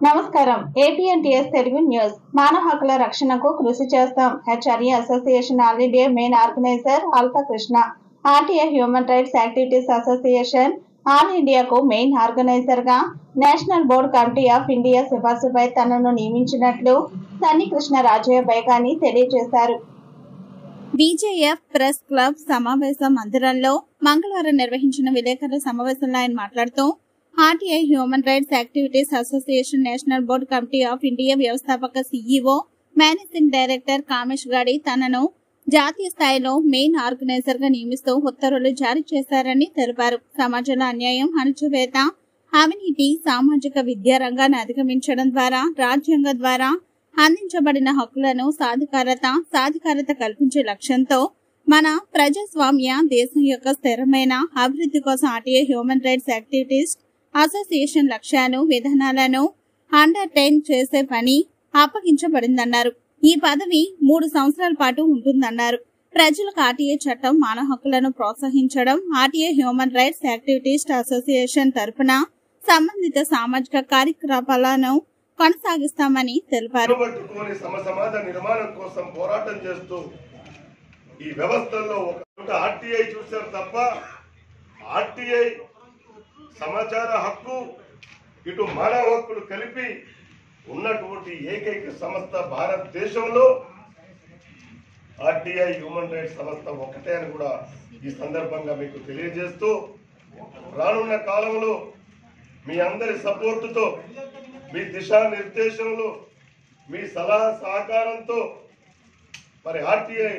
నమస్కారం. APNTS Telugu news. మానవ హక్కుల రక్షణకు కృషి చేస్తాం. HRA association all India main organizer alpha Krishna. RTI human rights activities association all ఇండియాకు మెయిన్ ఆర్గనైజర్ గా national board committee of India సిఫార్సుపై తనను నియమించినట్లు సన్ని కృష్ణ రాజయ్య బైగాని తెలియజేశారు. బీజేఎఫ్ ప్రెస్ క్లబ్ సమావేశ మందిరంలో మంగళవారం నిర్వహించిన విలేకరుల సమావేశంలో ఆయన మాట్లాడుతూ RTI human rights activities association national board committee of India వ్యవస్థాపక సీఈఓ మేనేజింగ్ డైరెక్టర్ కామేష్ గాడి తనను జాతీయ స్థాయిలో మెయిన్ ఆర్గనైజర్ గా నియమిస్తూ ఉత్తర్వులు జారీ చేశారని తెలిపారు. సమాజంలో అన్యాయం, అణచివేత, అవినీతి, సామాజిక విద్యా రంగాన్ని అధిగమించడం ద్వారా రాజ్యాంగం ద్వారా అందించబడిన హక్కులను సాధికారత కల్పించే లక్ష్యంతో మన ప్రజాస్వామ్య దేశం యొక్క స్థిరమైన అభివృద్ధి కోసం RTI human rights activities association లక్ష్యాలు, విధానాలను అండర్టైన్ చేసే పని అప్పగించబడిందన్నారు. ఈ పదవి 3 సంవత్సరాల పాటు ఉంటుందన్నారు. ప్రజలకు ఆర్టీఐ చట్టం, మానవ హక్కులను ప్రోత్సహించడం, RTI human rights activities association తరఫున సంబంధిత సామాజిక కార్యకలాపాలను కొనసాగిస్తామని తెలిపారు. నిర్మాణం కోసం పోరాటం చేస్తూ ఈ వ్యవస్థల్లో ఒక ఆర్టీఐ చూశారు తప్ప ఆర్టీఐ సమాచార హక్కు ఇటు మానవ హక్కులు కలిపి ఉన్నటువంటి ఏకైక సంస్థ భారతదేశంలో ఆర్టీఐ హ్యూమన్ రైట్స్ సంస్థ ఒకటే అని కూడా ఈ సందర్భంగా మీకు తెలియజేస్తూ రానున్న కాలంలో మీ అందరి సపోర్టుతో, మీ దిశానిర్దేశంలో, మీ సలహా సహకారంతో మరి ఆర్టీఐ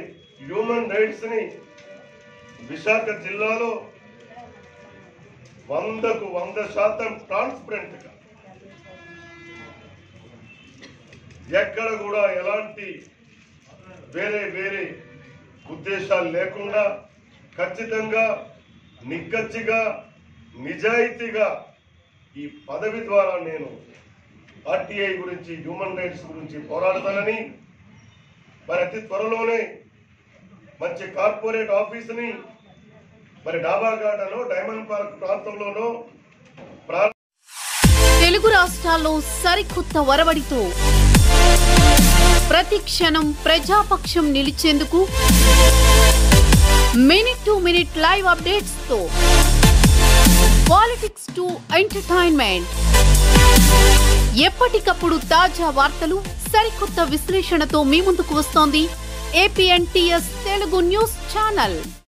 హ్యూమన్ రైట్స్ ని విశాఖ జిల్లాలో 100కు 100% ట్రాన్స్పరెంట్ గా ఎక్కడ కూడా ఎలాంటి వేరే ఉద్దేశాలు లేకుండా ఖచ్చితంగా నిక్కచ్చిగా నిజాయితీగా ఈ పదవి ద్వారా నేను ఆర్టీఐ గురించి, హ్యూమన్ రైట్స్ గురించి పోరాడతానని, మరి అతి త్వరలోనే మంచి కార్పొరేట్ ఆఫీసుని మరి డాబాగాడలో, డైమండ్ పార్క్ ప్రాంతంలోనో తెలుగు రాష్ట్రాల్లో సరికొత్త వరవడితో ప్రతి క్షణం ప్రజాపక్షం నిలిచేందుకు minute to minute live updates తో పాలిటిక్స్ టు ఎంటర్టైన్మెంట్, ఎప్పటికప్పుడు తాజా వార్తలు, సరికొత్త విశ్లేషణతో మీ ముందుకు వస్తోంది ఏపీఎన్టీఎస్ తెలుగు న్యూస్ ఛానల్.